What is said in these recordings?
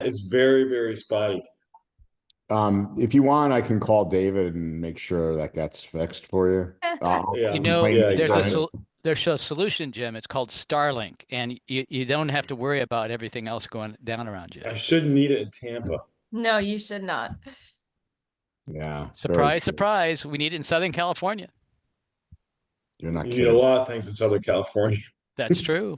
It's very, very spotty. If you want, I can call David and make sure that gets fixed for you. I'll Yeah, complain yeah, to exactly. there's a solution, Jim. It's called Starlink, and you don't have to worry about everything else going down around you. I shouldn't need it in Tampa. No, you should not. Yeah, very Surprise, true. surprise. We need it in Southern California. You're not You need a kidding. lot of things in Southern California. That's true.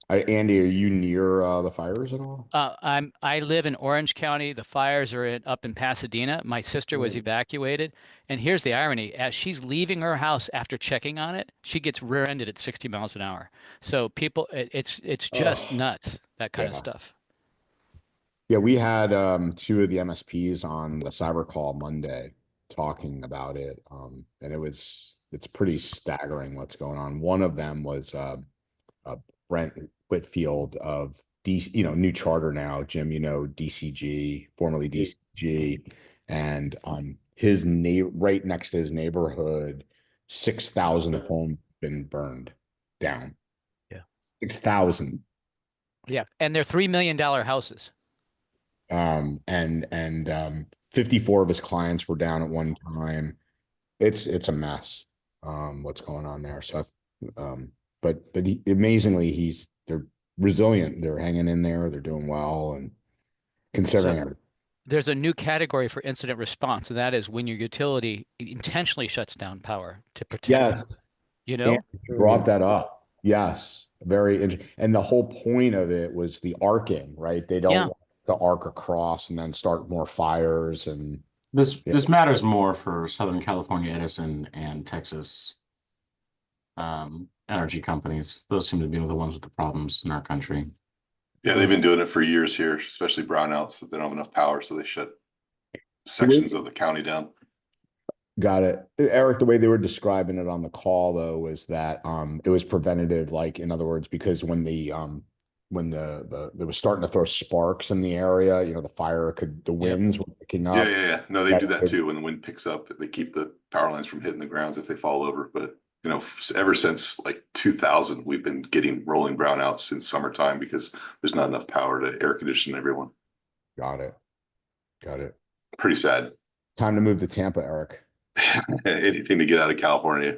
Andy, are you near the fires at all? I live in Orange County. The fires are up in Pasadena. My sister was evacuated, and here's the irony: as she's leaving her house after checking on it, she gets rear-ended at 60 miles an hour. So people, it's just Oh, nuts, that kind of Yeah. stuff. Yeah, we had two of the MSPs on the cyber call Monday talking about it. And it's pretty staggering what's going on. One of them was Brent Whitfield of DC, new charter now, Jim, DCG, formerly yeah. DCG, and his right next to his neighborhood, 6,000 homes been burned down. Yeah. 6,000. Yeah, and they're $3 million houses. And 54 of his clients were down at one time. It's a mess, what's going on there. So, amazingly, they're resilient. They're hanging in there. They're doing well, and considering So there's a new category for incident response, and that is when your utility intentionally shuts down power to protect you. yes, You and know? brought that up. Yes, very interesting. And the whole point of it was the arcing, right? They don't Yeah. want to arc across and then start more fires. And yeah, This matters more for Southern California Edison and Texas energy companies. Those seem to be the ones with the problems in our country. Yeah, they've been doing it for years here, especially brownouts that they don't have enough power, so they shut sections of the county down. got it. Eric, the way they were describing it on the call though was that it was preventative, like in other words, because when they were starting to throw sparks in the area, the winds were picking up. Yeah. No, they do that too. When the wind picks up, they keep the power lines from hitting the grounds if they fall over. But ever since like 2000, we've been getting rolling brownouts since summertime because there's not enough power to air condition everyone. Got it. Pretty sad. Time to move to Tampa, Eric. Anything to get out of California.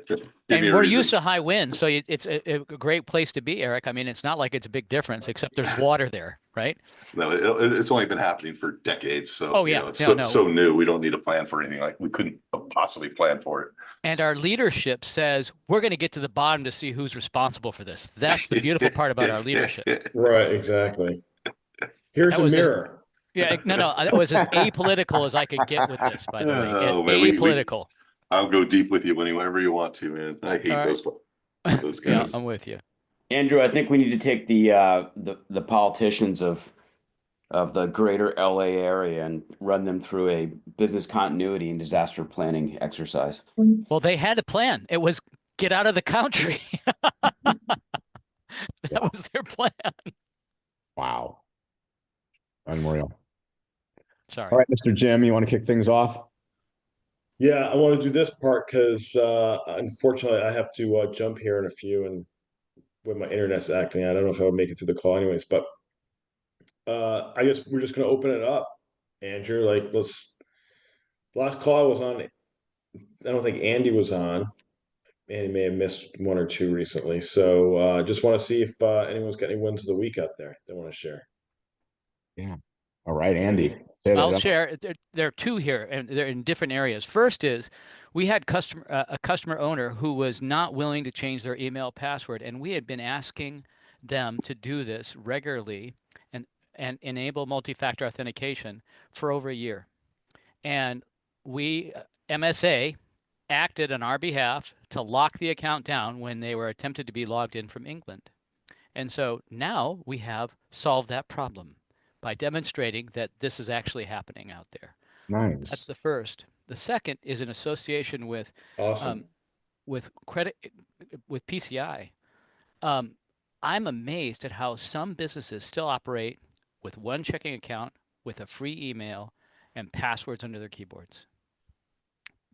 And we're used to high winds, so it's a great place to be, Eric. I mean, it's not like it's a big difference, except there's water there, right? No, it's only been happening for decades. So, oh, yeah. It's so new. We don't need to plan for anything. Like we couldn't possibly plan for it. And our leadership says we're going to get to the bottom to see who's responsible for this. That's the beautiful part about our leadership. Right, exactly. Here's a mirror. No, that was as apolitical as I could get with this, by the way. Apolitical. I'll go deep with you whenever you want to, man. I hate those guys. Yeah, I'm with you. Andrew, I think we need to take the politicians of the greater LA area and run them through a business continuity and disaster planning exercise. Well, they had a plan. It was get out of the country. That was their plan. Wow. Unreal. Sorry. All right, Mr. Jim, you want to kick things off? Yeah, I want to do this part because unfortunately I have to jump here in a few, and when my internet's acting, I don't know if I'll make it through the call anyways, but I guess we're just gonna open it up. Andrew, last call I was on, I don't think Andy was on. Andy may have missed one or two recently. So just want to see if anyone's got any wins of the week out there they want to share. Yeah. All right, Andy. I'll share. There are two here, and they're in different areas. First is we had a customer owner who was not willing to change their email password, and we had been asking them to do this regularly and enable multi-factor authentication for over a year. And we, MSA, acted on our behalf to lock the account down when they were attempted to be logged in from England. And so now we have solved that problem by demonstrating that this is actually happening out there. Nice. That's the first. The second is an association with with PCI. I'm amazed at how some businesses still operate with one checking account, with a free email, and passwords under their keyboards.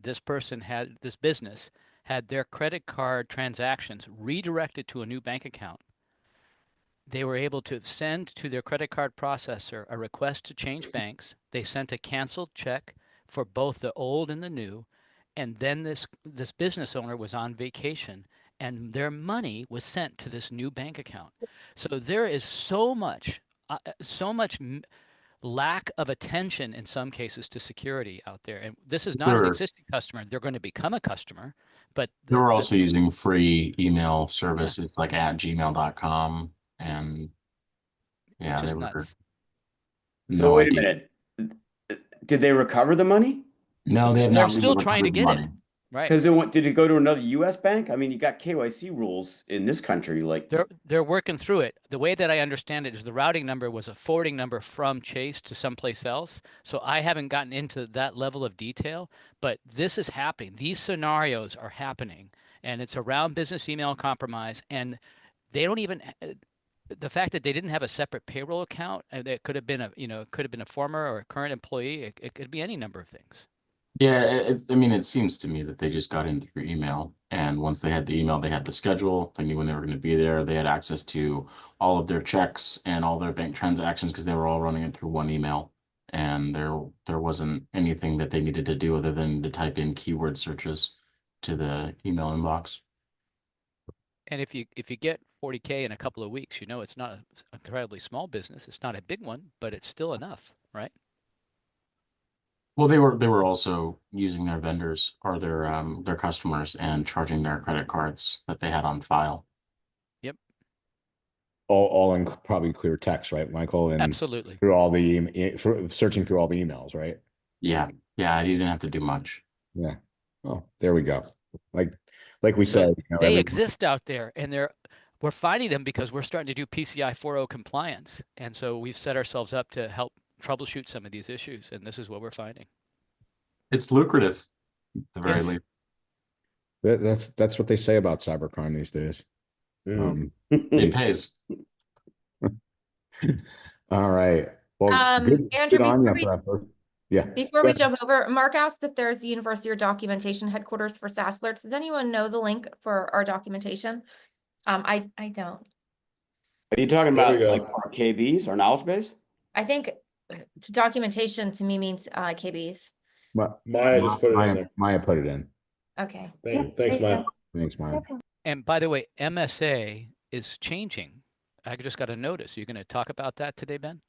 This business had their credit card transactions redirected to a new bank account they were able to send to their credit card processor a request to change banks. They sent a canceled check for both the old and the new. And then this business owner was on vacation and their money was sent to this new bank account. So there is so much, lack of attention in some cases to security out there. And this is not an Sure. existing customer. They're going to become a customer, but They were also using free email services like at gmail.com. And yeah, which they is were nuts. So no wait a idea. minute. Did they recover the money? No, they have They're not still recovered trying to the get it. money. Right. Because did it go to another U.S. bank? I mean, you got KYC rules in this country. Like, They're working through it. The way that I understand it is the routing number was a forwarding number from Chase to someplace else. So I haven't gotten into that level of detail, but this is happening. These scenarios are happening, and it's around business email compromise. And they don't even the fact that they didn't have a separate payroll account, and it could have been could have been a former or a current employee. It could be any number of things. Yeah, I mean, it seems to me that they just got in through email. And once they had the email, they had the schedule. They knew when they were going to be there. They had access to all of their checks and all their bank transactions because they were all running it through one email. And there wasn't anything that they needed to do other than to type in keyword searches to the email inbox. And if you get 40K in a couple of weeks, it's not an incredibly small business. It's not a big one, but it's still enough, right? Well, they were also using their vendors or their customers and charging their credit cards that they had on file. Yep. All in probably clear text, right, Michael? And Absolutely. through all the searching through all the emails, right? Yeah, yeah, you didn't have to do much. Yeah. Oh, there we go. Like we said, They exist out there, and we're finding them because we're starting to do PCI 4.0 compliance, and so we've set ourselves up to help troubleshoot some of these issues, and this is what we're finding. It's lucrative, at the very Yes. least. That's what they say about cybercrime these days. It pays. All right. Well, Andrew, good on you for that first. Yeah. Before we jump over, Mark asked if there's the university or documentation headquarters for SaaS Alerts. Does anyone know the link for our documentation? I don't. are you talking There we about go. like our KBs, our knowledge base? I think documentation to me means KBs. Maya just put it in there. Maya put it in. Okay. Thanks, Maya. Thanks, Maya. And by the way, MSA is changing. I just got a notice. You're going to talk about that today, Ben?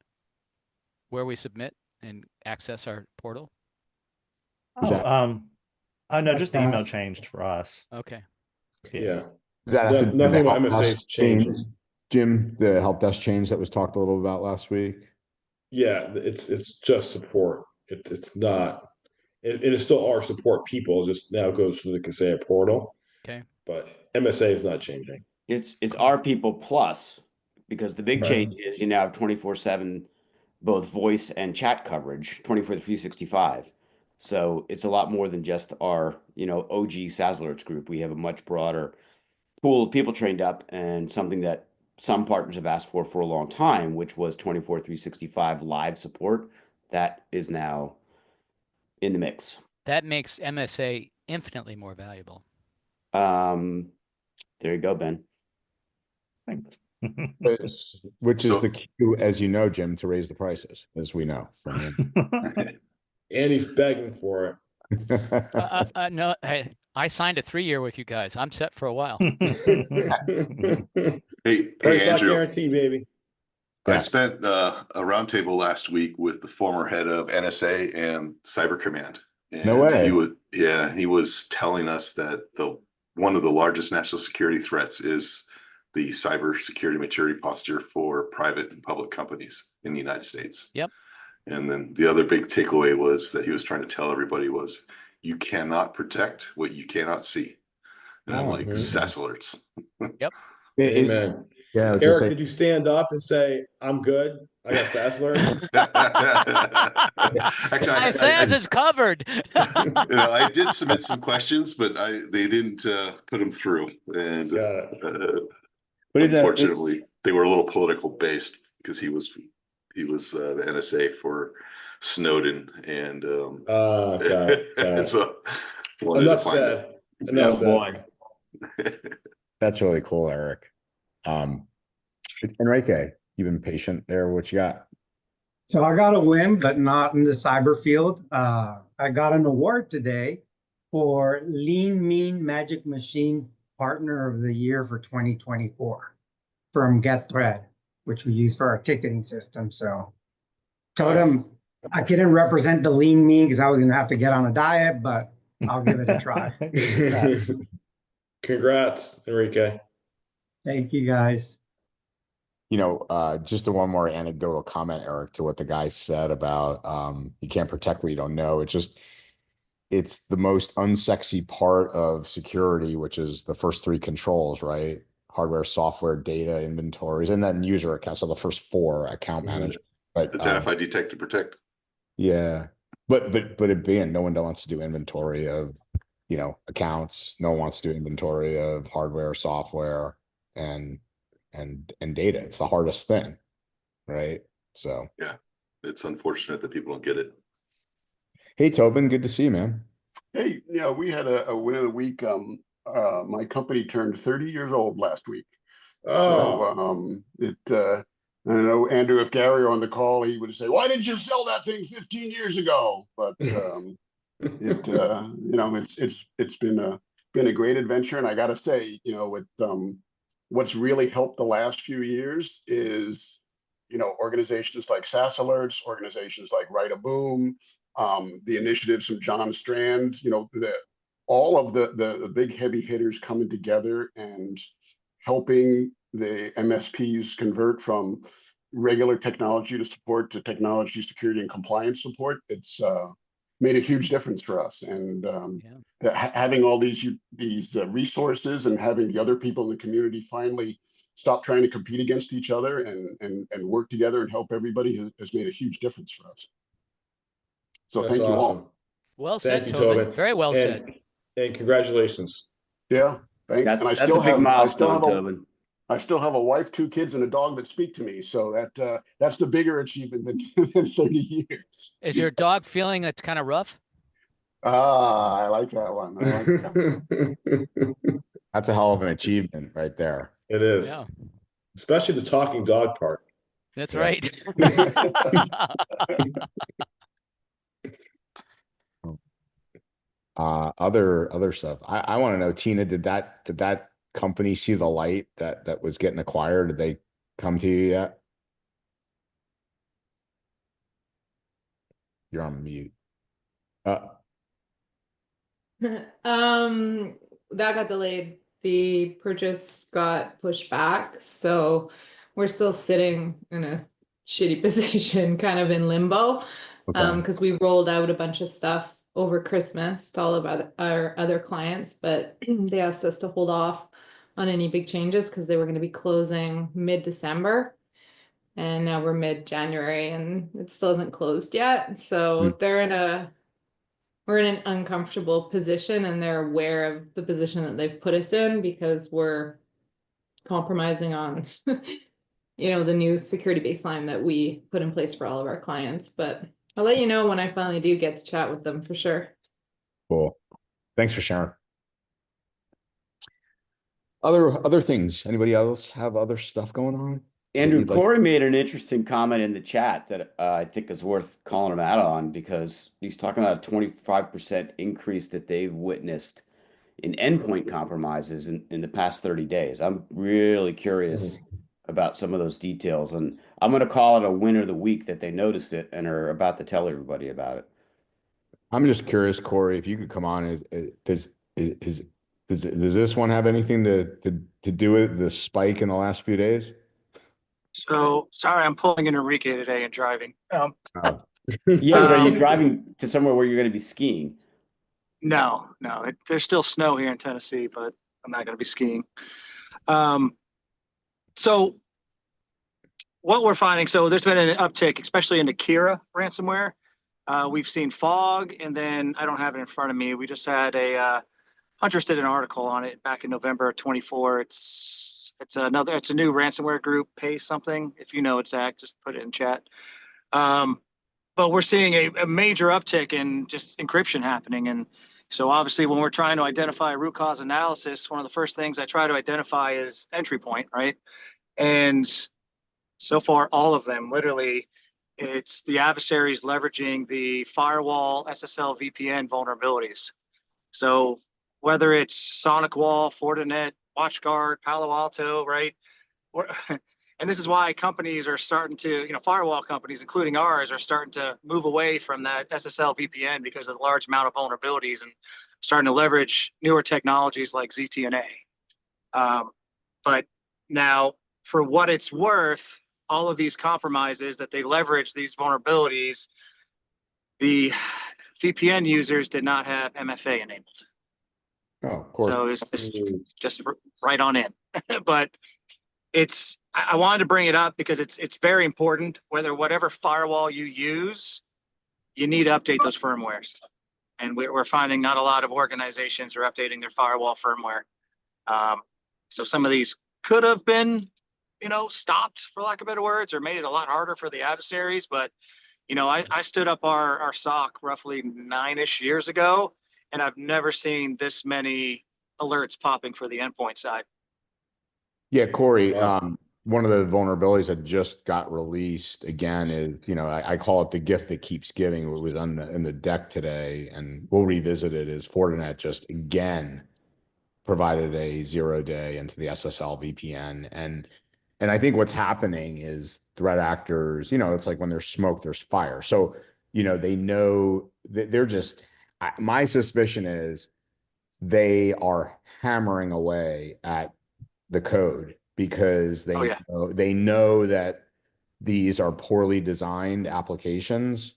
Where we submit and access our portal? Is that- No, just the email changed for us. Okay. Yeah. Does that have to do with Nothing the about help MSA's desk changing. change, Jim, the help desk change that was talked a little about last week? Yeah, it's just support. It's not. It is still our support people. It just now goes through the Kaseya portal. Okay. But MSA is not changing. It's our people plus, because the big Right. change is you now have 24/7 both voice and chat coverage, 24/365. So it's a lot more than just our, OG SaaS Alerts group. We have a much broader pool of people trained up, and something that some partners have asked for a long time, which was 24/365 live support. That is now in the mix. That makes MSA infinitely more valuable. There you go, Ben. Thanks. Which is So- the cue, as you know, Jim, to raise the prices, as we know from him. And he's begging for it. No, I signed a 3-year with you guys. I'm set for a while. Hey, Price lock Andrew, guarantee, baby. I Yeah. spent a roundtable last week with the former head of NSA and Cyber Command. No And way. he was telling us that one of the largest national security threats is the cyber security maturity posture for private and public companies in the United States. Yep. And then the other big takeaway was that he was trying to tell everybody was you cannot protect what you cannot see. And I'm like, SaaS Alerts. Amen. Yeah, Eric, just like, did you stand up and say, "I'm good. I got SaaS Alerts"? Actually, My SaaS is covered. I did submit some questions, but they didn't put them through, and Got it. but is that unfortunately, they were a little political based because he was the NSA for Snowden, and Got it. Got it. so wanted to Enough find out. said. Enough Oh, said. boy. that's really cool, Eric. Enrique, you've been patient there. What you got? So I got a win, but not in the cyber field. I got an award today for Lean Mean Magic Machine Partner of the Year for 2024 from GetThread, which we use for our ticketing system. So told them I couldn't represent the lean mean because I was going to have to get on a diet, but I'll give it a try. Congrats, Enrique. Thank you, guys. Just a one more anecdotal comment, Eric, to what the guy said about you can't protect what you don't know. It's the most unsexy part of security, which is the first three controls, right? Hardware, software, data, inventories, and then user accounts. So the first four, account management. But Identify, detect, and protect. yeah, but it being no one wants to do inventory of accounts. No one wants to do inventory of hardware, software, and data. It's the hardest thing, right? So yeah, it's unfortunate that people don't get it. Hey, Tobin, good to see you, man. Hey, yeah, we had a win of the week. My company turned 30 years old last week. Oh, So I don't know, Andrew, if Gary were on the call, he would say, "Why didn't you sell that thing 15 years ago?" But it's been a great adventure, and I got to say, what's really helped the last few years is organizations like SaaS Alerts, organizations like Write a Boom, the initiatives from John Strand, all of the big heavy hitters coming together and helping the MSPs convert from regular technology to support to technology security and compliance support. It's made a huge difference for us, and having all these resources and having the other people in the community finally stop trying to compete against each other and work together and help everybody has made a huge difference for us. So that's thank you awesome. all. Well Thank said, you, Tobin. Very well said. And congratulations. Yeah, thanks. And That's a big milestone, Tobin. I still have a wife, 2 kids, and a dog that speak to me. So that's the bigger achievement than 30 years. Is your dog feeling it's kind of rough? I like that one. I like that. That's a hell of an achievement right there. It is. Yeah. Especially the talking dog part. That's Yeah. right. Other stuff. I want to know, Tina, did that company see the light that was getting acquired? Did they come to you yet? You're on mute. That got delayed. The purchase got pushed back, so we're still sitting in a shitty position, kind of in limbo. Okay. Because we rolled out a bunch of stuff over Christmas to all of our other clients, but they asked us to hold off on any big changes because they were going to be closing mid-December. And now we're mid-January and it still isn't closed yet. So we're in an uncomfortable position, and they're aware of the position that they've put us in because we're compromising on the new security baseline that we put in place for all of our clients. But I'll let you know when I finally do get to chat with them for sure. Cool. Thanks for sharing. Other things. Anybody else have other stuff going on? Andrew, Corey made an interesting comment in the chat that I think is worth calling him out on, because he's talking about a 25% increase that they've witnessed in endpoint compromises in the past 30 days. I'm really curious about some of those details, and I'm going to call it a win of the week that they noticed it and are about to tell everybody about it. I'm just curious, Corey, if you could come on. Does this one have anything to do with the spike in the last few days? So sorry, I'm pulling in Enrique today and driving. Yeah, but are you driving to somewhere where you're going to be skiing? No, there's still snow here in Tennessee, but I'm not going to be skiing. So what we're finding, so there's been an uptick, especially in the Kira ransomware. We've seen fog, and then I don't have it in front of me. We just had Huntress did an article on it back in November of 24. It's a new ransomware group, Pay something. If you know it, Zach, just put it in chat. But we're seeing a major uptick in just encryption happening. And so obviously when we're trying to identify root cause analysis, one of the first things I try to identify is entry point, right? And so far, all of them, literally, it's the adversaries leveraging the firewall, SSL, VPN vulnerabilities. So whether it's Sonic Wall, Fortinet, WatchGuard, Palo Alto, right? And this is why companies are starting to, firewall companies, including ours, are starting to move away from that SSL VPN because of the large amount of vulnerabilities and starting to leverage newer technologies like ZTNA. But now, for what it's worth, all of these compromises that they leverage these vulnerabilities, the VPN users did not have MFA enabled. Oh, of course. So it's just right on in. But I wanted to bring it up because it's very important. Whatever firewall you use, you need to update those firmwares. And we're finding not a lot of organizations are updating their firewall firmware. So some of these could have been, stopped, for lack of better words, or made it a lot harder for the adversaries. But, I stood up our SOC roughly 9-ish years ago, and I've never seen this many alerts popping for the endpoint side. Yeah, Corey, one of the vulnerabilities that just got released again is, I call it the gift that keeps giving. It was in the deck today, and we'll revisit it, is Fortinet just again provided a 0-day into the SSL VPN. And I think what's happening is threat actors, it's like when there's smoke, there's fire. So, they know that they're just, my suspicion is they are hammering away at the code because they know that these are poorly designed applications,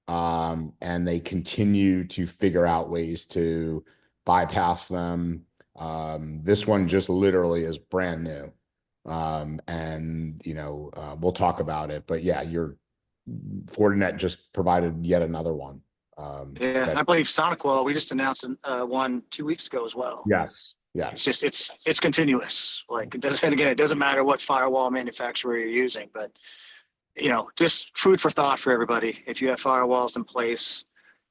and they continue to figure out ways to bypass them. This one just literally is brand new, and we'll talk about it. But yeah, Fortinet just provided yet another one. I believe SonicWall, we just announced one 2 weeks ago as well. Yes. Yeah. It's continuous. Like, it doesn't matter what firewall manufacturer you're using, but just food for thought for everybody. If you have firewalls in place,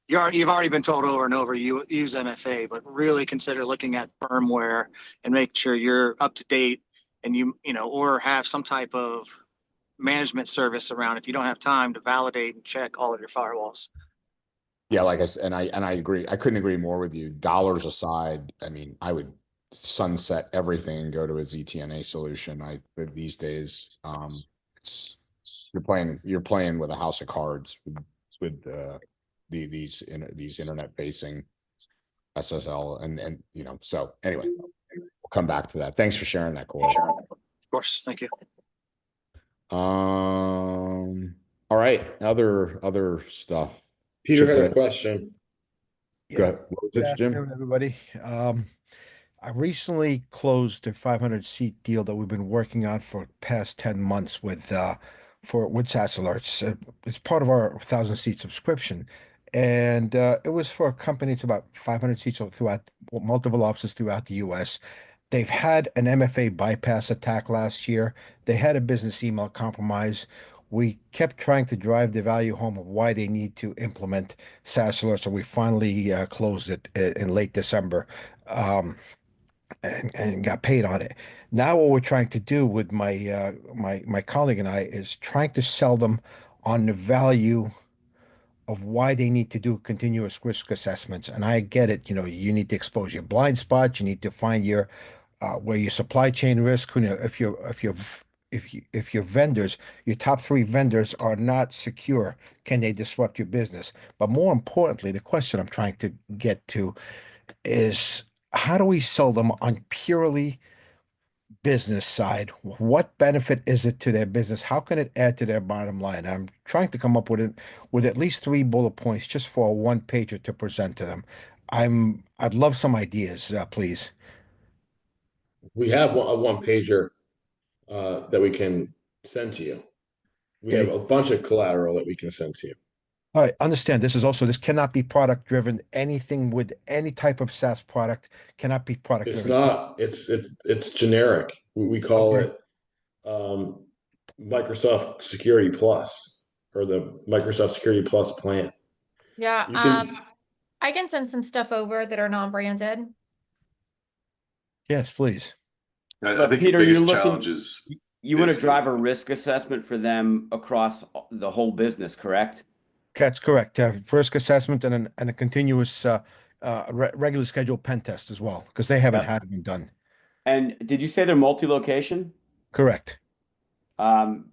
you've already been told over and over, you use MFA, but really consider looking at firmware and make sure you're up to date, and or have some type of management service around if you don't have time to validate and check all of your firewalls. Yeah, like I said, and I agree. I couldn't agree more with you. Dollars aside, I mean, I would sunset everything and go to a ZTNA solution. These days, you're playing with a house of cards with these internet facing SSL and so anyway, we'll come back to that. Thanks for sharing that, Corey. Of course, thank you. All right, other stuff. Peter had a question. Go ahead. What was it, Jim? Everybody. I recently closed a 500-seat deal that we've been working on for past 10 months with SaaS Alerts. It's part of our 1,000-seat subscription. And it was for a company. It's about 500 seats throughout multiple offices throughout the U.S. They've had an MFA bypass attack last year. They had a business email compromise. We kept trying to drive the value home of why they need to implement SaaS Alerts, so we finally closed it in late December, and got paid on it. Now what we're trying to do with my colleague and I is trying to sell them on the value of why they need to do continuous risk assessments. And I get it, you need to expose your blind spots, you need to find where your supply chain risk, if your vendors, your top 3 vendors are not secure, can they disrupt your business? But more importantly, the question I'm trying to get to is, how do we sell them on purely business side? What benefit is it to their business? How can it add to their bottom line? I'm trying to come up with at least 3 bullet points just for a one-pager to present to them. I'd love some ideas, please. We have a one-pager that we can send to you. We have a bunch of collateral that we can send to you. All right, understand. This cannot be product driven. Anything with any type of SaaS product cannot be product driven. It's not. It's generic. We call it Microsoft Security Plus, or the Microsoft Security Plus plan. Yeah, I can send some stuff over that are non-branded. Yes, please. I think Peter, your biggest challenge is You want to is drive a risk assessment for them across the whole business, correct? That's correct. Risk assessment and a continuous regular scheduled pen test as well, because they haven't Yep. had them done. And did you say they're multi-location? Correct. Um,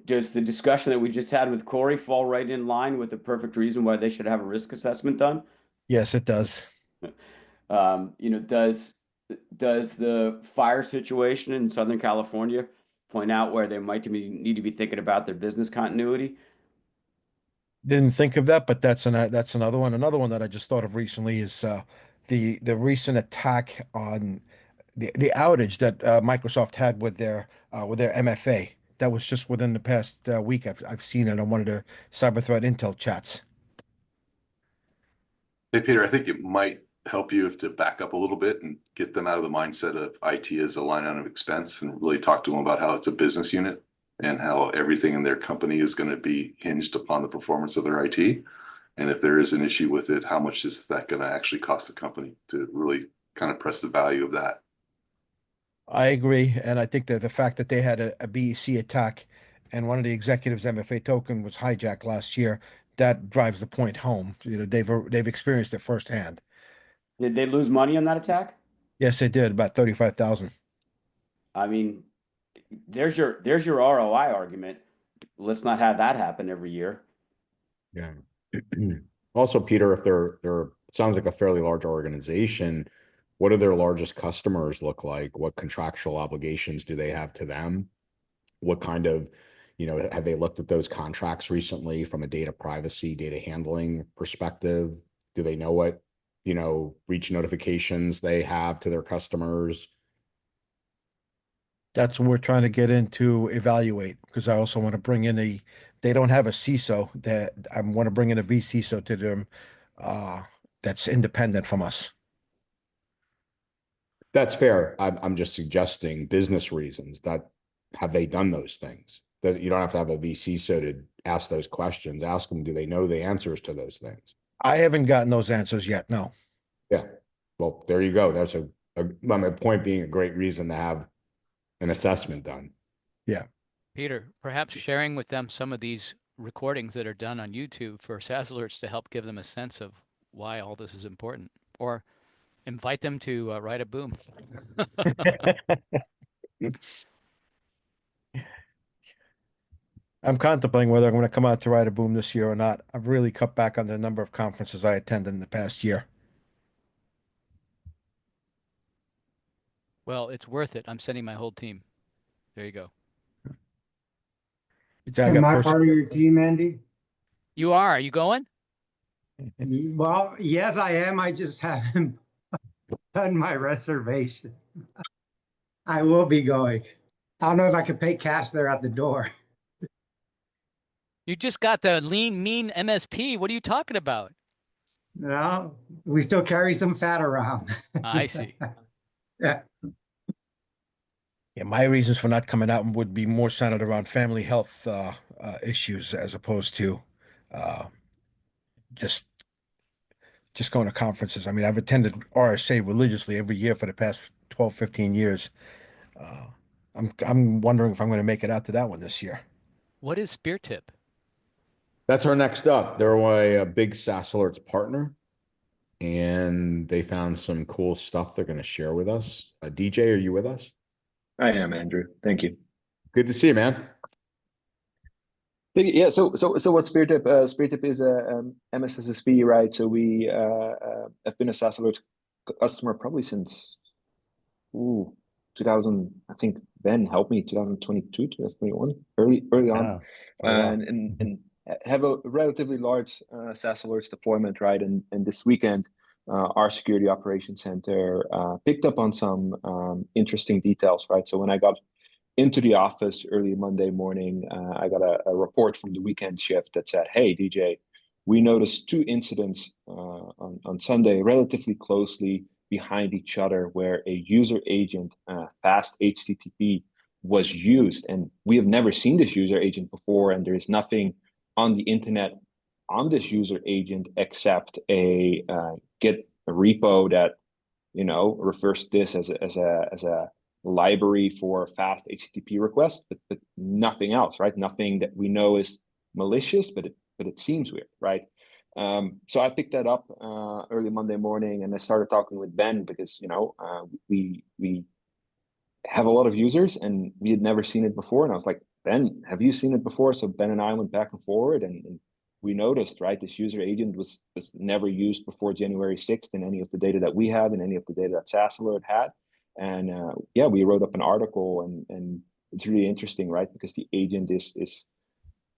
does the discussion that we just had with Corey fall right in line with the perfect reason why they should have a risk assessment done? Yes, it does. Does the fire situation in Southern California point out where they might need to be thinking about their business continuity? Didn't think of that, but that's another one. Another one that I just thought of recently is the recent attack on the outage that Microsoft had with their MFA. That was just within the past week. I've seen it on one of their cyber threat intel chats. Hey, Peter, I think it might help you if to back up a little bit and get them out of the mindset of IT as a line item of expense and really talk to them about how it's a business unit and how everything in their company is going to be hinged upon the performance of their IT. And if there is an issue with it, how much is that going to actually cost the company, to really kind of press the value of that? I agree, and I think that the fact that they had a BEC attack and one of the executives' MFA token was hijacked last year, that drives the point home. They've experienced it firsthand. Did they lose money on that attack? Yes, they did, about 35,000. I mean, there's your ROI argument. Let's not have that happen every year. Yeah. Also, Peter, if they're it sounds like a fairly large organization, what do their largest customers look like? What contractual obligations do they have to them? What kind of, have they looked at those contracts recently from a data privacy, data handling perspective? Do they know what, breach notifications they have to their customers? That's what we're trying to get into, evaluate, because I also want to bring in they don't have a CISO, that I want to bring in a vCISO to them that's independent from us. That's fair. I'm just suggesting business reasons that have they done those things? That you don't have to have a VC to ask those questions. Ask them, do they know the answers to those things? I haven't gotten those answers yet. No. Yeah. Well, there you go. That's my point being a great reason to have an assessment done. Yeah. Peter, perhaps sharing with them some of these recordings that are done on YouTube for SaaS Alerts to help give them a sense of why all this is important, or invite them to write a boom. I'm contemplating whether I'm going to come out to Write a Boom this year or not. I've really cut back on the number of conferences I attended in the past year. Well, it's worth it. I'm sending my whole team. There you go. Am I part of your team, Andy? You are. Are you going? Well, yes, I am. I just haven't done my reservation. I will be going. I don't know if I could pay cash there at the door. You just got the lean, mean MSP. What are you talking about? No, we still carry some fat around. I see. Yeah. Yeah, my reasons for not coming out would be more centered around family health issues as opposed to uh, just going to conferences. I mean, I've attended RSA religiously every year for the past 12, 15 years. I'm wondering if I'm going to make it out to that one this year. What is Spear Tip? That's our next up. They're a big SaaS Alerts partner, and they found some cool stuff they're going to share with us. DJ, are you with us? I am, Andrew. Thank you. Good to see you, man. Yeah. So what's SpearTip? SpearTip is a MSSP, right? So we have been a SaaS Alerts customer probably since 2000. I think Ben helped me 2022, 2021, early on, and have a relatively large SaaS Alerts deployment, right? And this weekend, our security operations center picked up on some interesting details, right? So when I got into the office early Monday morning, I got a report from the weekend shift that said, "Hey, DJ, we noticed two incidents on Sunday relatively closely behind each other where a user agent, fast HTTP, was used. And we have never seen this user agent before, and there is nothing on the internet on this user agent except a Git repo that refers to this as a library for fast HTTP requests, but nothing else, right? Nothing that we know is malicious, but it seems weird, right? So I picked that up early Monday morning, and I started talking with Ben because we have a lot of users and we had never seen it before, and I was like, Ben, have you seen it before? So Ben and I went back and forward, and we noticed, right, this user agent was never used before January 6th in any of the data that we have and any of the data that SaaS Alert had. And yeah, we wrote up an article, and it's really interesting, right? Because the agent is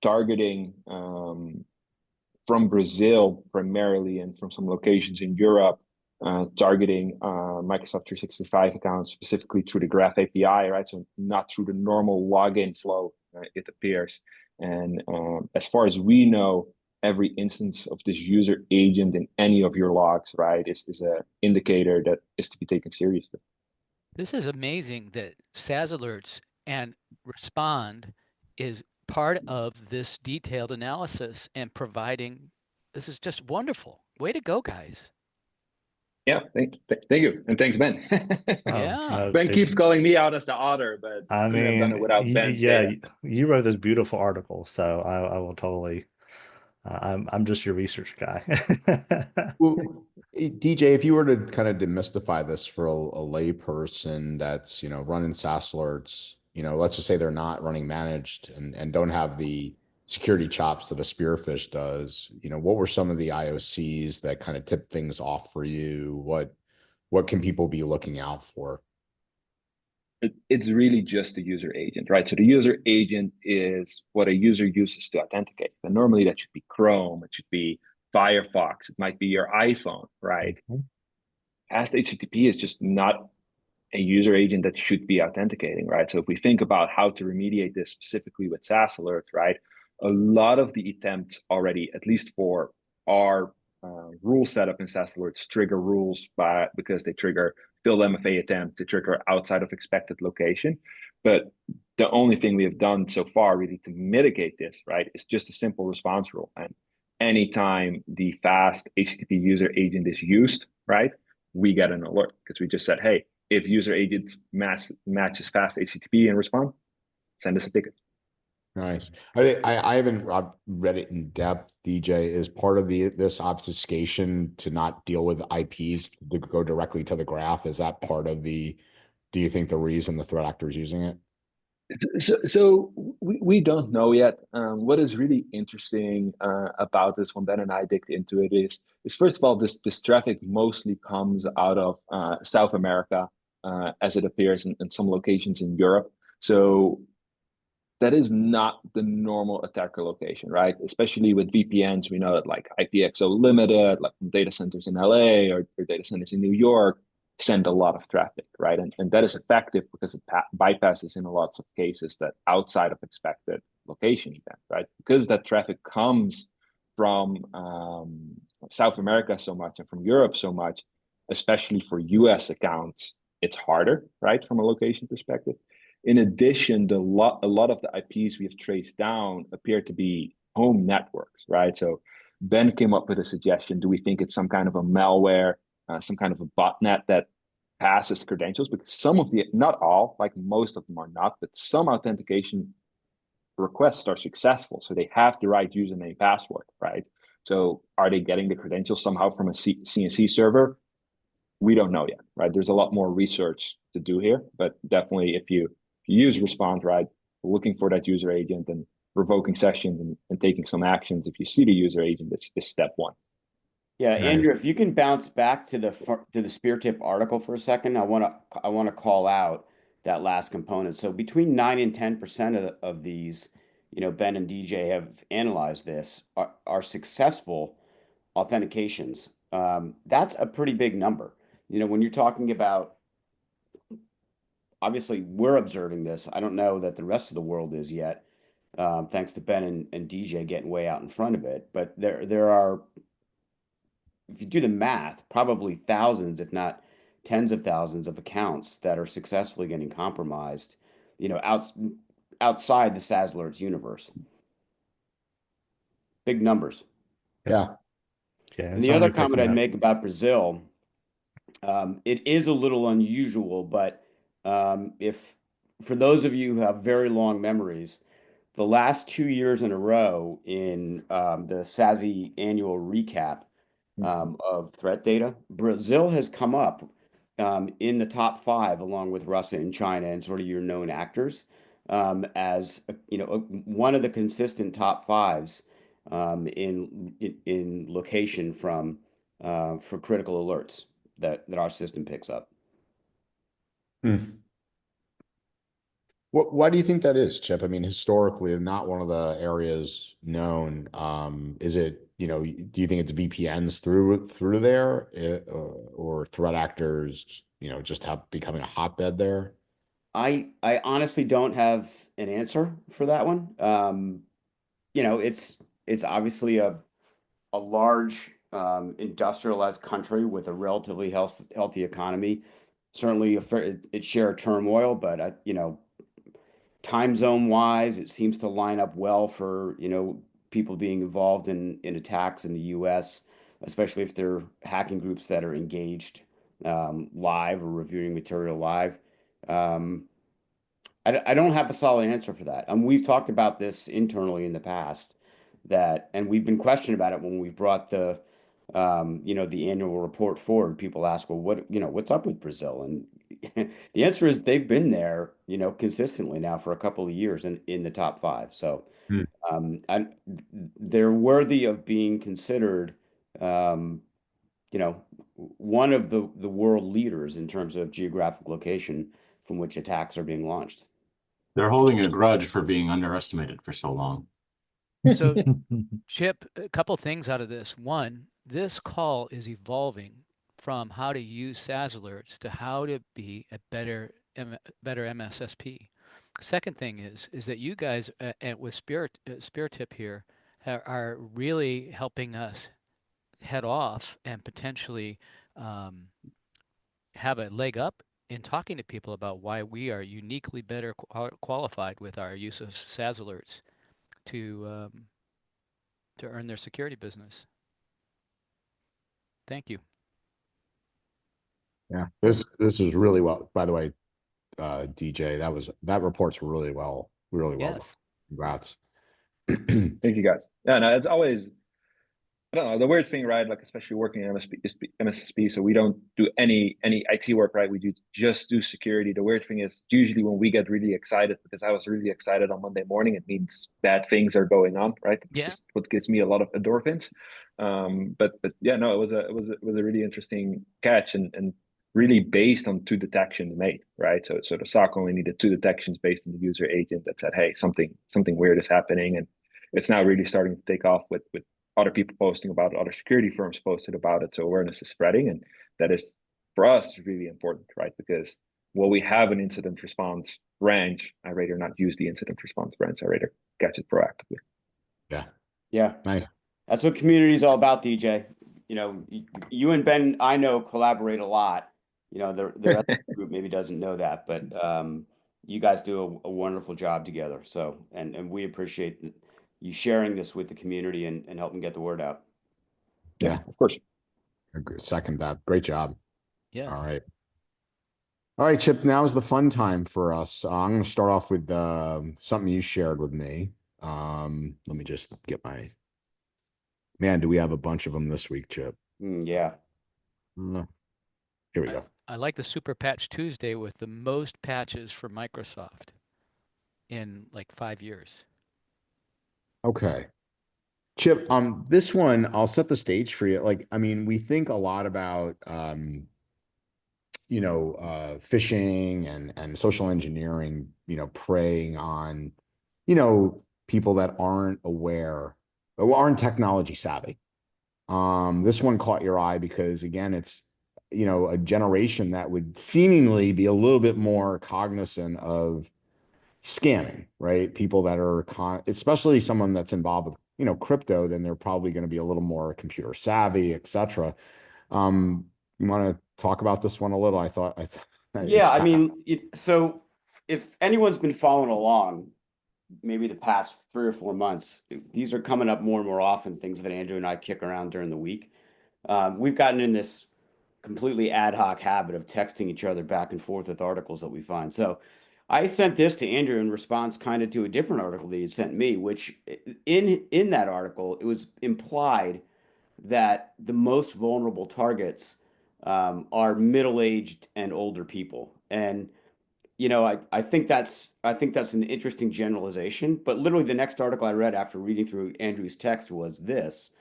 targeting from Brazil primarily and from some locations in Europe, targeting Microsoft 365 accounts specifically through the Graph API, right? So not through the normal login flow, it appears. And as far as we know, every instance of this user agent in any of your logs, right, is an indicator that is to be taken seriously. This is amazing that SaaS Alerts and Respond is part of this detailed analysis and providing. This is just wonderful. Way to go, guys. Yeah, thank you, and thanks, Ben. Yeah, Ben keeps calling me out as the author, but I couldn't have done it mean, without Ben's yeah, data. you wrote this beautiful article, so I will totally. I'm just your research guy. Well, DJ, if you were to kind of demystify this for a lay person that's, running SaaS alerts, let's just say they're not running managed and don't have the security chops that a Spearfish does, what were some of the IOCs that kind of tipped things off for you? What can people be looking out for? It's really just a user agent, right? So the user agent is what a user uses to authenticate. And normally that should be Chrome, it should be Firefox, it might be your iPhone, right? Fast HTTP is just not a user agent that should be authenticating, right? So if we think about how to remediate this specifically with SaaS Alerts, right? A lot of the attempts already, at least for our rule setup in SaaS Alerts, trigger rules because they trigger field MFA attempt, to trigger outside of expected location. But the only thing we have done so far really to mitigate this, right, is just a simple response rule. And anytime the fast HTTP user agent is used, right, we get an alert because we just said, hey, if user agent matches fast HTTP and respond, send us a ticket. Nice. I haven't read it in depth. DJ, is part of this obfuscation to not deal with IPs to go directly to the graph. Is that part of do you think the reason the threat actor is using it? So we don't know yet. What is really interesting about this when Ben and I digged into it is first of all, this traffic mostly comes out of South America, as it appears in some locations in Europe. So that is not the normal attacker location, right? Especially with VPNs, we know that like IPXO Limited, like from data centers in LA or data centers in New York, send a lot of traffic, right? And that is effective because it bypasses in a lot of cases that outside of expected location event, right? Because that traffic comes from South America so much and from Europe so much, especially for US accounts, it's harder, right? From a location perspective. In addition, a lot of the IPs we have traced down appear to be home networks, right? So Ben came up with a suggestion. Do we think it's some kind of a malware, some kind of a botnet that passes credentials? Because some of not all, like most of them are not, but some authentication requests are successful. So they have the right username password, right? So are they getting the credentials somehow from a CNC server? We don't know yet, right? There's a lot more research to do here, but definitely if you use Respond, right, looking for that user agent and revoking sessions and taking some actions, if you see the user agent, it's step one. Yeah, Andrew, if you can bounce back to the spear tip article for a second, I want to call out that last component. So between 9 and 10% of these, Ben and DJ have analyzed this, are successful authentications. That's a pretty big number. When you're talking about, obviously we're observing this. I don't know that the rest of the world is yet, thanks to Ben and DJ getting way out in front of it. But there are, if you do the math, probably thousands, if not tens of thousands of accounts that are successfully getting compromised, outside the SaaS Alerts universe. Big numbers. Yeah. And the other comment I'd make about Brazil, it is a little unusual, but If for those of you who have very long memories, the last 2 years in a row in the SASE annual recap of threat data, Brazil has come up in the top 5 along with Russia and China and sort of your known actors as one of the consistent top 5s in location from for critical alerts that our system picks up. Why do you think that is, Chip? I mean, historically, not one of the areas known. Is it, do you think it's VPNs through there, or threat actors, just becoming a hotbed there? I honestly don't have an answer for that one. It's obviously a large industrialized country with a relatively healthy economy. Certainly, its share of turmoil, but time zone wise, it seems to line up well for people being involved in attacks in the U.S., especially if they're hacking groups that are engaged live or reviewing material live. I don't have a solid answer for that. We've talked about this internally in the past and we've been questioned about it when we've brought the annual report forward. People ask, well, what's up with Brazil? And the answer is they've been there, consistently now for a couple of years in the top 5. So they're worthy of being considered, one of the world leaders in terms of geographic location from which attacks are being launched. They're holding a grudge for being underestimated for so long. So, Chip, a couple things out of this. One, this call is evolving from how to use SaaS alerts to how to be a better MSSP. Second thing is that you guys with SpearTip here are really helping us head off and potentially have a leg up in talking to people about why we are uniquely better qualified with our use of SaaS alerts to earn their security business. Thank you. Yeah, this is really well. By the way, DJ, that report's really well done. Yes. Congrats. Thank you, guys. Yeah, no, it's always, I don't know, the weird thing, right? Like, especially working in MSSP, so we don't do any IT work, right? We just do security. The weird thing is usually when we get really excited, because I was really excited on Monday morning, it means bad things are going on, right? It's just what gives me a lot of endorphins. But yeah, no, it was a really interesting catch and really based on 2 detections made, right? So the SOC only needed 2 detections based on the user agent that said, hey, something weird is happening, and it's now really starting to take off with other people posting about it, other security firms posted about it. So awareness is spreading, and that is for us really important, right? Because while we have an incident response branch, I rather not use the incident response branch. I rather catch it proactively. Yeah. Nice. That's what community is all about, DJ. You and Ben, I know, collaborate a lot. The rest of the group maybe doesn't know that, but you guys do a wonderful job together. So, and we appreciate you sharing this with the community and helping get the word out. Yeah, of course. Second that. Great job. Yes. All right, Chip, now is the fun time for us. I'm going to start off with something you shared with me. Let me just get man, do we have a bunch of them this week, Chip? Yeah. Here we go. I like the Super Patch Tuesday with the most patches for Microsoft in like 5 years. Okay. Chip, this one, I'll set the stage for you. Like, I mean, we think a lot about, phishing and social engineering, preying on, people that aren't aware or aren't technology savvy. This one caught your eye because, again, it's, a generation that would seemingly be a little bit more cognizant of scamming, right? People that are, especially someone that's involved with, crypto, then they're probably going to be a little more computer savvy, etc. You want to talk about this one a little? I thought. Yeah, I mean, so if anyone's been following along, maybe the past 3 or 4 months, these are coming up more and more often, things that Andrew and I kick around during the week. We've gotten in this completely ad hoc habit of texting each other back and forth with articles that we find. So I sent this to Andrew in response kind of to a different article that he sent me, which in that article, it was implied that the most vulnerable targets are middle-aged and older people. And I think that's an interesting generalization. But literally the next article I read after reading through Andrew's text was this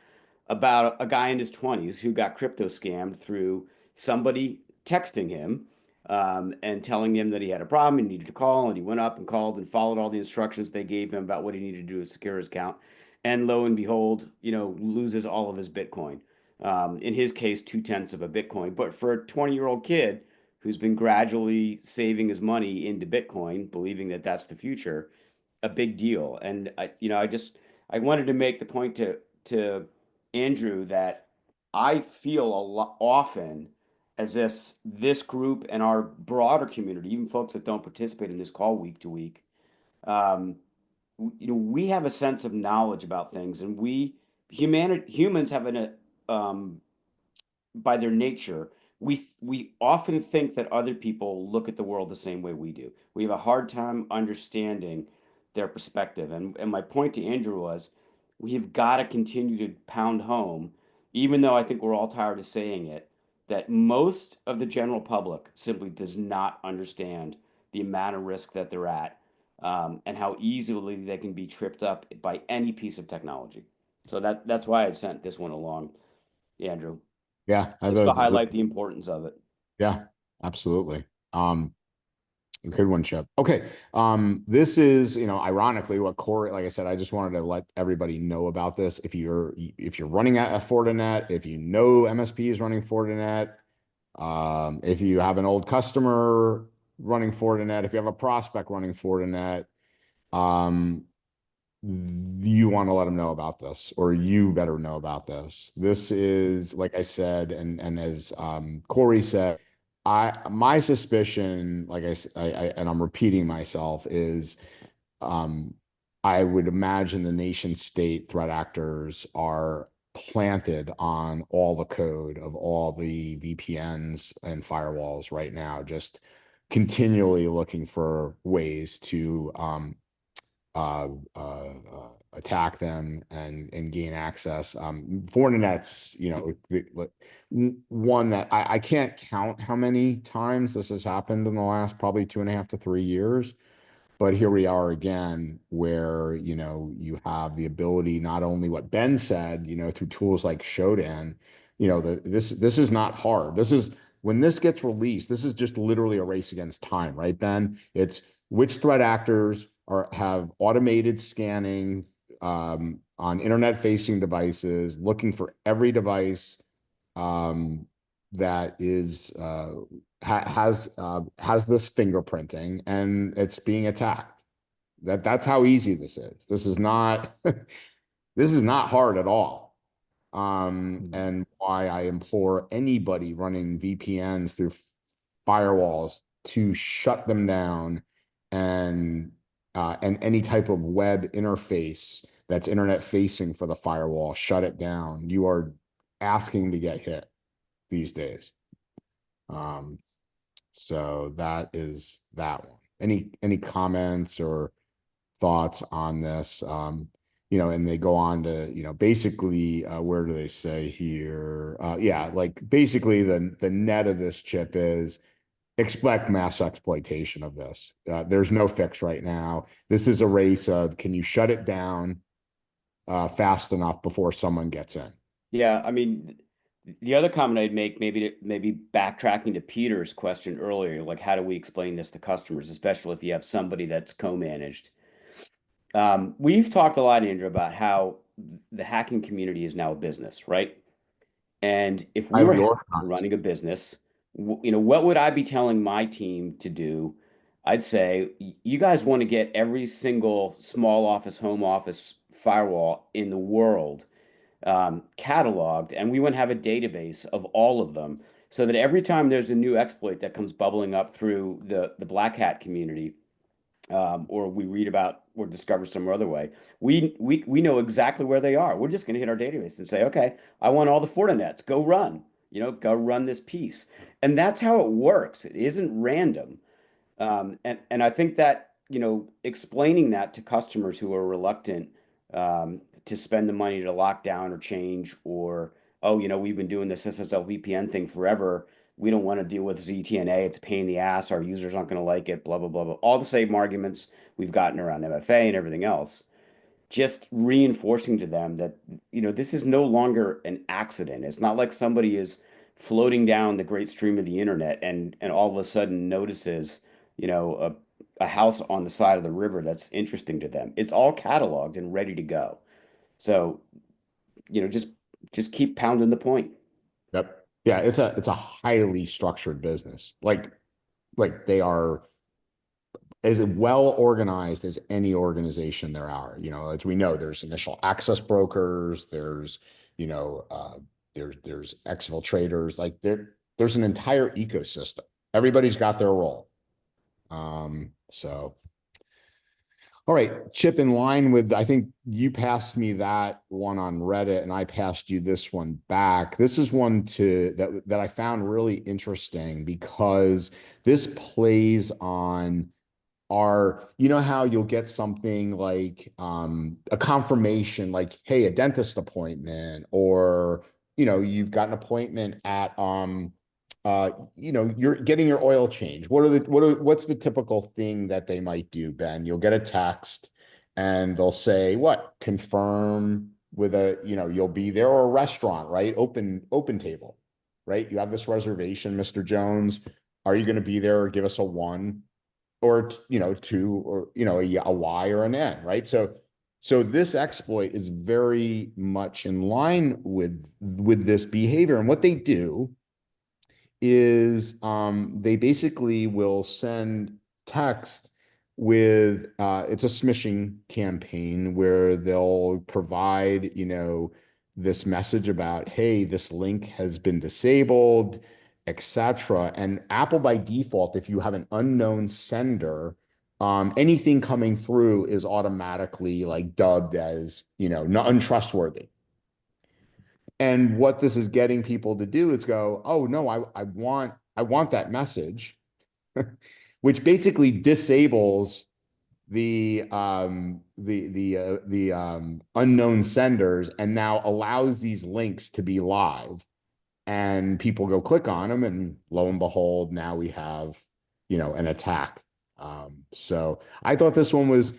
about a guy in his 20s who got crypto scammed through somebody texting him and telling him that he had a problem and needed to call. And he went up and called and followed all the instructions they gave him about what he needed to do to secure his account. And lo and behold, loses all of his Bitcoin. In his case, 2/10 of a Bitcoin. But for a 20-year-old kid who's been gradually saving his money into Bitcoin, believing that that's the future, a big deal. And I wanted to make the point to Andrew that I feel a lot often as if this group and our broader community, even folks that don't participate in this call week to week, um, we have a sense of knowledge about things, and humans have by their nature, we often think that other people look at the world the same way we do. We have a hard time understanding their perspective. And my point to Andrew was we have got to continue to pound home, even though I think we're all tired of saying it, that most of the general public simply does not understand the amount of risk that they're at, and how easily they can be tripped up by any piece of technology. So that's why I sent this one along, Andrew. Yeah, Just to highlight the importance of it. Yeah, absolutely. Good one, Chip. Okay. This is, ironically what Corey, like I said, I just wanted to let everybody know about this. If you're running a Fortinet, if you know MSP is running Fortinet, if you have an old customer running Fortinet, if you have a prospect running Fortinet, you want to let them know about this, or you better know about this. This is, like I said, and as Corey said, my suspicion, like and I'm repeating myself, is I would imagine the nation state threat actors are planted on all the code of all the VPNs and firewalls right now, just continually looking for ways to attack them and gain access. Fortinet's, one that I can't count how many times this has happened in the last probably 2.5 to 3 years. But here we are again, where, you have the ability, not only what Ben said, through tools like Shodan, this is not hard. When this gets released, this is just literally a race against time, right, Ben? It's which threat actors have automated scanning on internet-facing devices, looking for every device that has this fingerprinting, and it's being attacked. That's how easy this is. This is not this is not hard at all. And why I implore anybody running VPNs through firewalls to shut them down, and any type of web interface that's internet facing for the firewall, shut it down. You are asking to get hit these days. So that is that one. Any comments or thoughts on this? And they go on to, basically, where do they say here? Yeah, like basically the net of this, Chip, is expect mass exploitation of this. There's no fix right now. This is a race of, can you shut it down fast enough before someone gets in? Yeah, I mean, the other comment I'd make, maybe backtracking to Peter's question earlier, like how do we explain this to customers, especially if you have somebody that's co-managed. We've talked a lot, Andrew, about how the hacking community is now a business, right? And if we were running a business, what would I be telling my team to do? I'd say, you guys want to get every single small office, home office firewall in the world cataloged, and we want to have a database of all of them, so that every time there's a new exploit that comes bubbling up through the black hat community, or we read about or discover some other way, we know exactly where they are. We're just going to hit our database and say, okay, I want all the Fortinets, go run. go run this piece. And that's how it works. It isn't random. And I think that, explaining that to customers who are reluctant to spend the money to lock down or change, or, oh, we've been doing this SSL VPN thing forever. We don't want to deal with ZTNA. It's a pain in the ass. Our users aren't going to like it, blah, blah, blah, blah. All the same arguments we've gotten around MFA and everything else. Just reinforcing to them that, this is no longer an accident. It's not like somebody is floating down the great stream of the internet and all of a sudden notices, a house on the side of the river that's interesting to them. It's all cataloged and ready to go. So, just keep pounding the point. Yep. Yeah, it's a highly structured business. Like they are as well organized as any organization there are. As we know, there's initial access brokers, there's there's exfiltrators, like there's an entire ecosystem. Everybody's got their role. So all right, Chip, in line with, I think you passed me that one on Reddit and I passed you this one back. This is one that I found really interesting because this plays on how you'll get something like a confirmation, like, hey, a dentist appointment, or you've got an appointment at you're getting your oil change. What's the typical thing that they might do, Ben? You'll get a text and they'll say, what, confirm with you'll be there, or a restaurant, right? Open table, right? You have this reservation, Mr. Jones. Are you going to be there? Give us a 1 or 2, or a Y or an N, right? So this exploit is very much in line with this behavior. And what they do is they basically will send text with it's a smishing campaign where they'll provide this message about, hey, this link has been disabled, etc. And Apple by default, if you have an unknown sender, anything coming through is automatically like dubbed as not untrustworthy. And what this is getting people to do is go, oh no, I want that message, which basically disables the unknown senders and now allows these links to be live, and people go click on them, and lo and behold, now we have an attack. So I thought this one was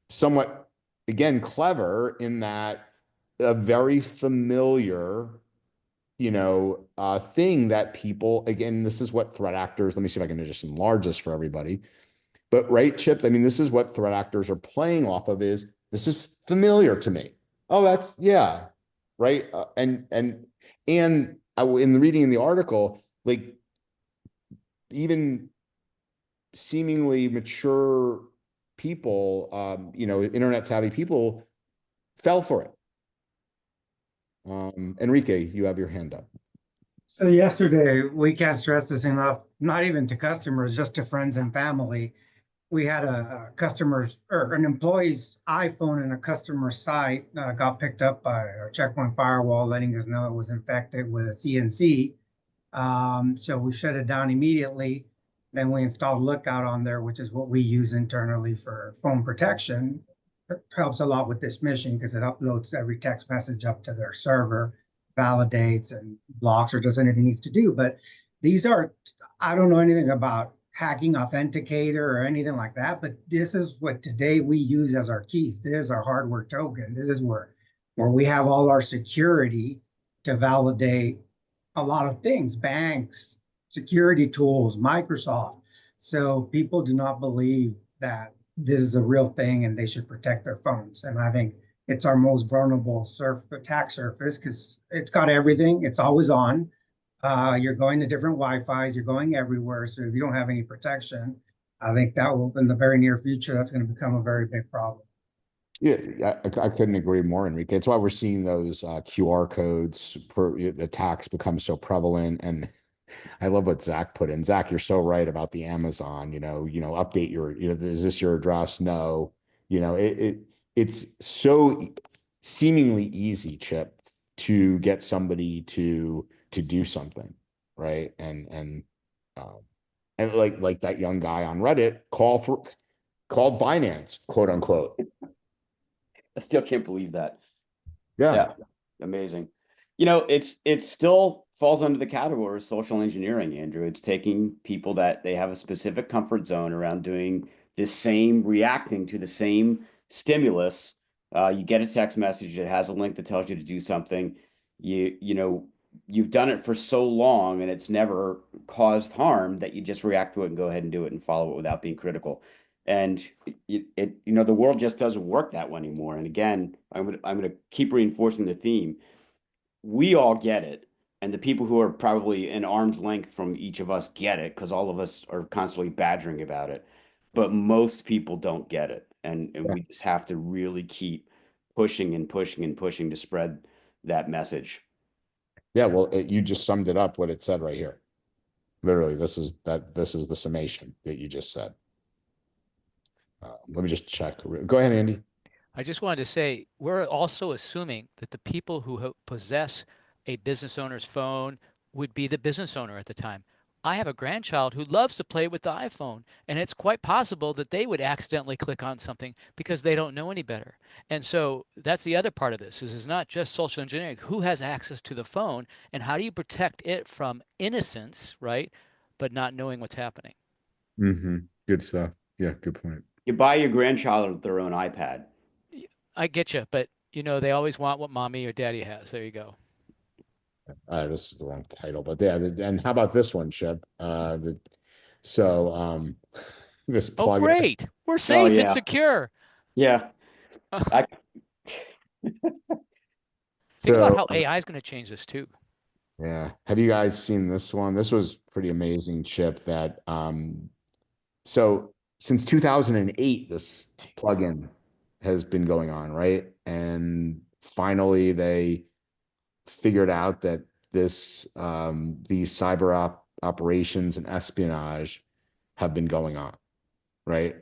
somewhat, again, clever in that a very familiar, thing that people, again, this is what threat actors, let me see if I can just enlarge this for everybody. But right, Chip, I mean, this is what threat actors are playing off of, is this is familiar to me. Oh, that's, yeah, right. And in the reading in the article, like even seemingly mature people, internet savvy people fell for it. Enrique, you have your hand up. So yesterday, we can't stress this enough, not even to customers, just to friends and family. We had a customer's or an employee's iPhone in a customer site got picked up by our checkpoint firewall, letting us know it was infected with a CNC. So we shut it down immediately. Then we installed Lookout on there, which is what we use internally for phone protection. It helps a lot with this mission because it uploads every text message up to their server, validates and blocks or does anything it needs to do. But these are, I don't know anything about hacking authenticator or anything like that, but this is what today we use as our keys. This is our hardware token. This is where we have all our security to validate a lot of things, banks, security tools, Microsoft. So people do not believe that this is a real thing and they should protect their phones. And I think it's our most vulnerable attack surface because it's got everything. It's always on. You're going to different Wi-Fi's. You're going everywhere. So if you don't have any protection, I think that will, in the very near future, that's going to become a very big problem. Yeah, I couldn't agree more, Enrique. It's why we're seeing those QR codes for attacks become so prevalent. And I love what Zach put in. Zach, you're so right about the Amazon. Update your. Is this your address? No. It's so seemingly easy, Chip, to get somebody to to do something, right? And like that young guy on Reddit called Binance, quote unquote. I still can't believe that. Yeah. Amazing. You know, it still falls under the category of social engineering, Andrew. It's taking people that they have a specific comfort zone around doing the same, reacting to the same stimulus. You get a text message that has a link that tells you to do something. You know, you've done it for so long and it's never caused harm that you just react to it and go ahead and do it and follow it without being critical. And you know, the world just doesn't work that way anymore. And again, I'm gonna keep reinforcing the theme. We all get it, and the people who are probably an arm's length from each of us get it because all of us are constantly badgering about it. But most people don't get it, and we just have to really keep pushing and pushing and pushing to spread that message. Yeah, well, you just summed it up what it said right here. Literally, this is the summation that you just said. Let me just check. Go ahead, Andy. I just wanted to say, we're also assuming that the people who possess a business owner's phone would be the business owner at the time. I have a grandchild who loves to play with the iPhone, and it's quite possible that they would accidentally click on something because they don't know any better. And so that's the other part of this, is it's not just social engineering. Who has access to the phone, and how do you protect it from innocence, right? But not knowing what's happening. Mm-hmm. Good stuff. Yeah, good point. You buy your grandchild their own iPad. I get you, but you know, they always want what mommy or daddy has. There you go. This is the wrong title, but yeah. And how about this one, Shep? This Oh, plugin. great. We're safe and yeah. secure. Yeah. Think about how AI is going to change this too. Yeah. Have you guys seen this one? This was pretty amazing, Chip, that so since 2008, this plugin has been going on, right? And finally they figured out that these cyber operations and espionage have been going on, right?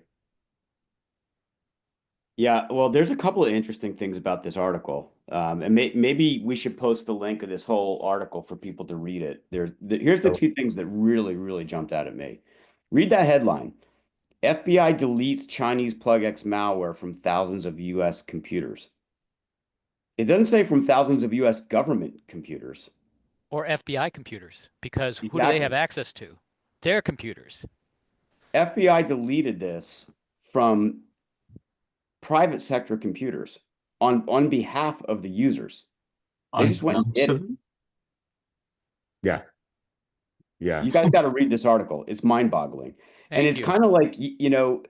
Yeah, well, there's a couple of interesting things about this article. And maybe we should post the link of this whole article for people to read it. Here's the two things that really, really jumped out at me. Read that headline. FBI deletes Chinese PlugX malware from thousands of US computers. It doesn't say from thousands of US government computers. Or FBI computers, because who do they have access to? Their computers. FBI deleted this from private sector computers on behalf of the users. They just went and did it. Yeah. Yeah. You guys got to read this article. It's mind-boggling. And it's kind of like, you know,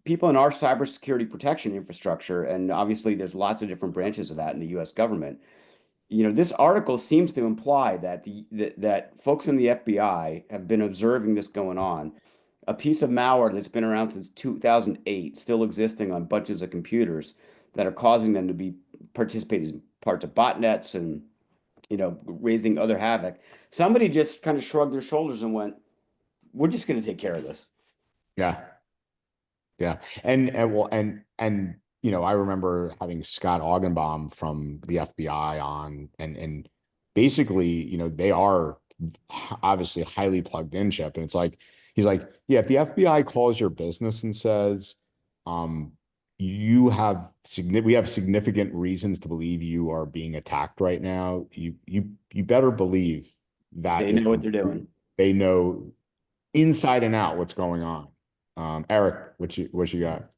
people in our cybersecurity protection infrastructure, and obviously there's lots of different branches of that in the US government. You know, this article seems to imply that that folks in the FBI have been observing this going on. A piece of malware that's been around since 2008, still existing on bunches of computers that are causing them to be participating in parts of botnets and, you know, raising other havoc. Somebody just kind of shrugged their shoulders and went, we're just going to take care of this. Yeah. Yeah. And you know, I remember having Scott Augenbaum from the FBI on, and basically, you know, they are obviously highly plugged in, Chip. And it's like, he's like, yeah, if the FBI calls your business and says, we have significant reasons to believe you are being attacked right now, you better believe that they know what they're doing. They know inside and out what's going on. Eric, what you got?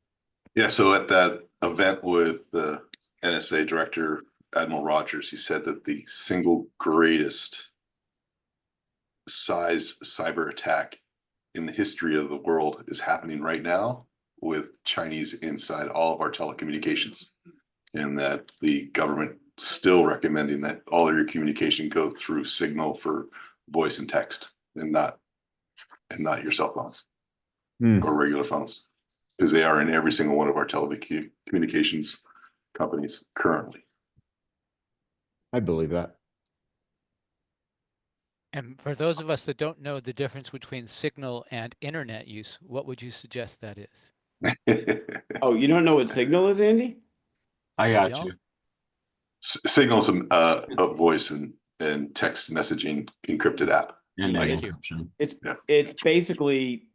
Yeah, so at that event with the NSA Director Admiral Rogers, he said that the single greatest size cyber attack in the history of the world is happening right now with Chinese inside all of our telecommunications, and that the government still recommending that all of your communication go through Signal for voice and text, and not your cell phones or regular phones, because they are in every single one of our telecommunications companies currently. I believe that. And for those of us that don't know the difference between Signal and internet use, what would you suggest that is? Oh, you don't know what Signal is, Andy? I got you. Signal's a voice and and text messaging encrypted app. And Like, Thank you. encryption. It's basically,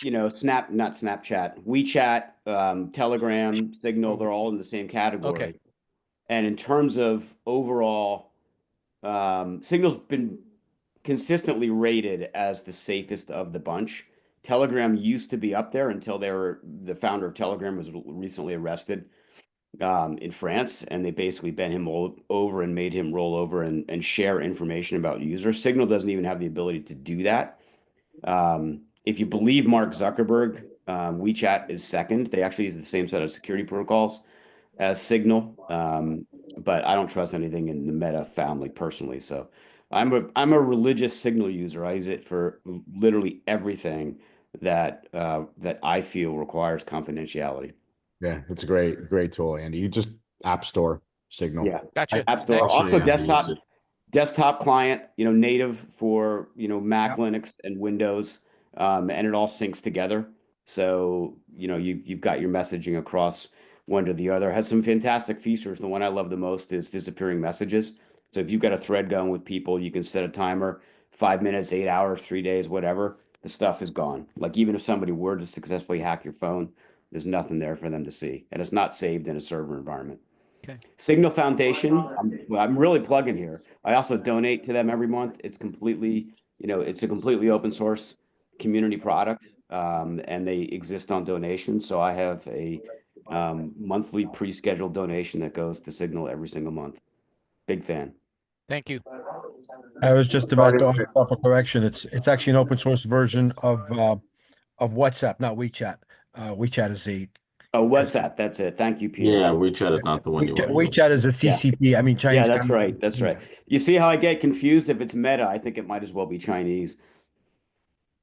not Snapchat, WeChat, Telegram, Signal, they're all in the same category. Okay. And in terms of overall, Signal's been consistently rated as the safest of the bunch. Telegram used to be up there until the founder of Telegram was recently arrested in France, and they basically bent him over and made him roll over and share information about users. Signal doesn't even have the ability to do that. If you believe Mark Zuckerberg, WeChat is second. They actually use the same set of security protocols as Signal, but I don't trust anything in the Meta family personally. So I'm a religious Signal user. I use it for literally everything that I feel requires confidentiality. Yeah, it's a great tool, Andy. You just App Store Signal. Yeah, Gotcha. App Store. Thanks. Also, how to use it. desktop client, native for Mac, Yep. Linux, and Windows, and it all syncs together. So you've got your messaging across one to the other. Has some fantastic features. The one I love the most is disappearing messages. So if you've got a thread going with people, you can set a timer, 5 minutes, 8 hours, 3 days, whatever. The stuff is gone. Like even if somebody were to successfully hack your phone, there's nothing there for them to see, and it's not saved in a server environment. Okay. Signal Foundation, I'm really plugging here. I also donate to them every month. It's completely, it's a completely open source community product, and they exist on donation. So I have a monthly pre-scheduled donation that goes to Signal every single month. Big fan. Thank you. I was just about to offer up a correction. It's actually an open source version of WhatsApp, not WeChat. WeChat is a Oh, WhatsApp. That's it. Thank you, Peter. Yeah, WeChat is not the one you want to use. WeChat is a CCP. I mean, Yeah, Chinese. that's right. That's right. You see how I get confused? If it's Meta, I think it might as well be Chinese.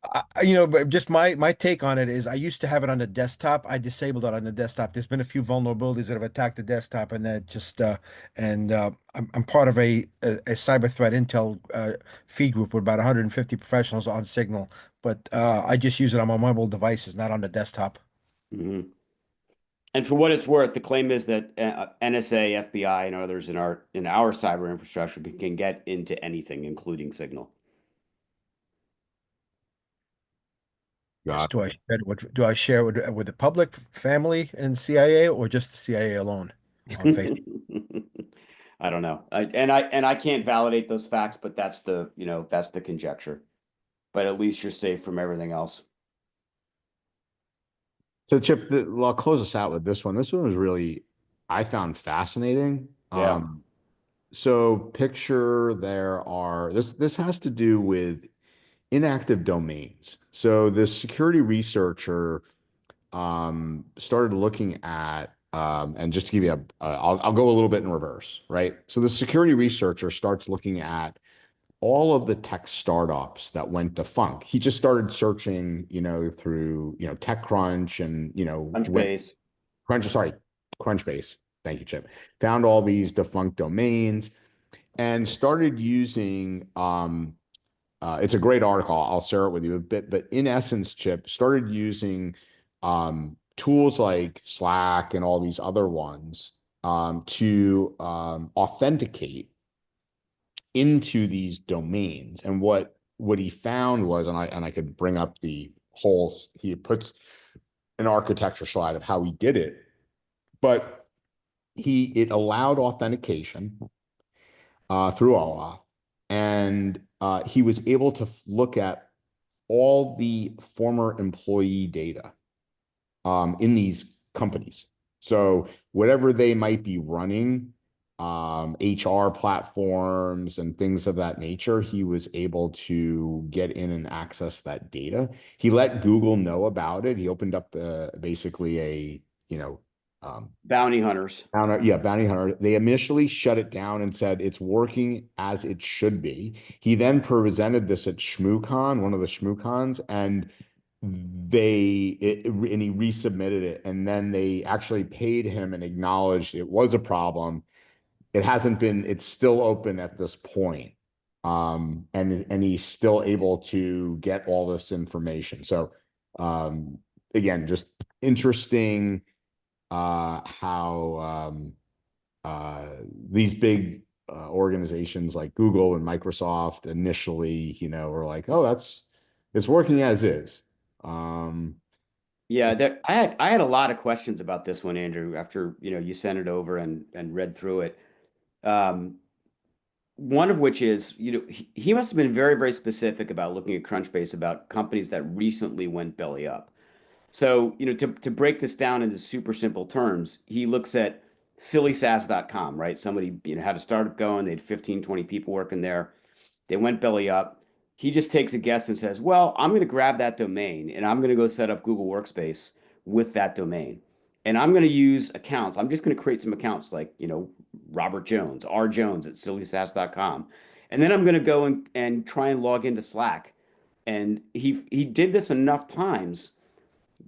But just my take on it is I used to have it on the desktop. I disabled it on the desktop. There's been a few vulnerabilities that have attacked the desktop, and that just I'm part of a cyber threat intel feed group with about 150 professionals on Signal, but I just use it on my mobile devices, not on the desktop. Mm-hmm. And for what it's worth, the claim is that NSA, FBI, and others in our cyber infrastructure can get into anything, including Signal. God. Do I share with the public, family, and CIA, or just the CIA alone on Facebook? I don't know. I can't validate those facts, but that's the conjecture. But at least you're safe from everything else. So Chip, I'll close us out with this one. This one was really, I found fascinating. Yeah. So picture this has to do with inactive domains. So this security researcher started looking at, and just to give you I'll go a little bit in reverse, right? So the security researcher starts looking at all of the tech startups that went defunct. He just started searching, through, TechCrunch and, Crunchbase. Thank you, Chip. Found all these defunct domains and started using, it's a great article. I'll share it with you a bit, but in essence, Chip started using tools like Slack and all these other ones to authenticate into these domains. And what he found was, and I could bring up he puts an architecture slide of how he did it, but it allowed authentication through OAuth, and he was able to look at all the former employee data in these companies. So whatever they might be running, HR platforms and things of that nature, he was able to get in and access that data. He let Google know about it. He opened up basically a, bounty hunters. Bounty hunter. They initially shut it down and said it's working as it should be. He then presented this at ShmooCon, one of the ShmooCons, and he resubmitted it, and then they actually paid him and acknowledged it was a problem. It's still open at this point. And he's still able to get all this information. So again, just interesting how these big organizations like Google and Microsoft initially, were like, oh, it's working as is. Yeah, I had a lot of questions about this one, Andrew, after you sent it over and read through it. One of which is, he must have been very, very specific about looking at Crunchbase about companies that recently went belly up. So, to break this down into super simple terms, he looks at sillysas.com, right? Somebody, had a startup going, they had 15, 20 people working there. They went belly up. He just takes a guess and says, well, I'm going to grab that domain and I'm going to go set up Google Workspace with that domain. And I'm going to use accounts. I'm just going to create some accounts like, Robert Jones, R Jones at sillysas.com. And then I'm going to go and try and log into Slack. And he did this enough times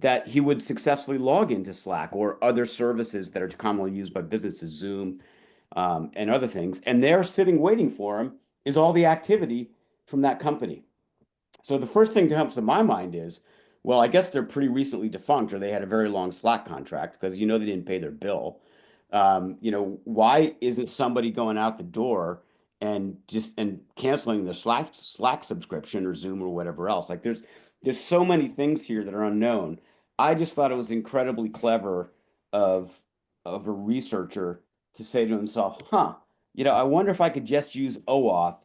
that he would successfully log into Slack or other services that are commonly used by businesses, Zoom, and other things. And there sitting waiting for him is all the activity from that company. So the first thing that comes to my mind is, well, I guess they're pretty recently defunct or they had a very long Slack contract because they didn't pay their bill. Why isn't somebody going out the door and canceling the Slack subscription or Zoom or whatever else? Like there's so many things here that are unknown. I just thought it was incredibly clever of a researcher to say to himself, I wonder if I could just use OAuth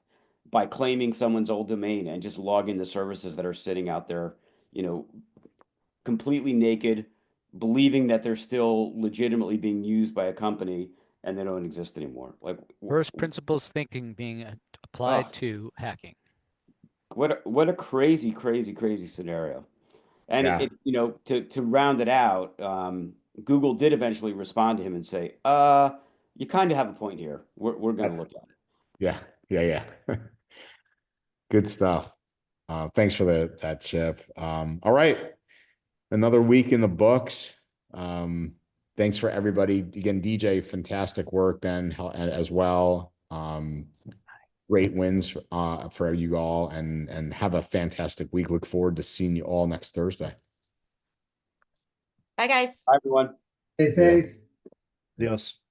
by claiming someone's old domain and just log into services that are sitting out there, completely naked, believing that they're still legitimately being used by a company and they don't exist anymore. Like first principles thinking being applied to hacking. What a crazy, crazy, crazy scenario. And Yeah. to round it out, Google did eventually respond to him and say, you kind of have a point here. We're going to look at it. Yeah. Good stuff. Thanks for that, Chip. All right. Another week in the books. Thanks for everybody. Again, DJ, fantastic work, Ben, as well. Great wins for you all, and have a fantastic week. Look forward to seeing you all next Thursday. Bye, guys. Bye, everyone. Stay safe. Adios.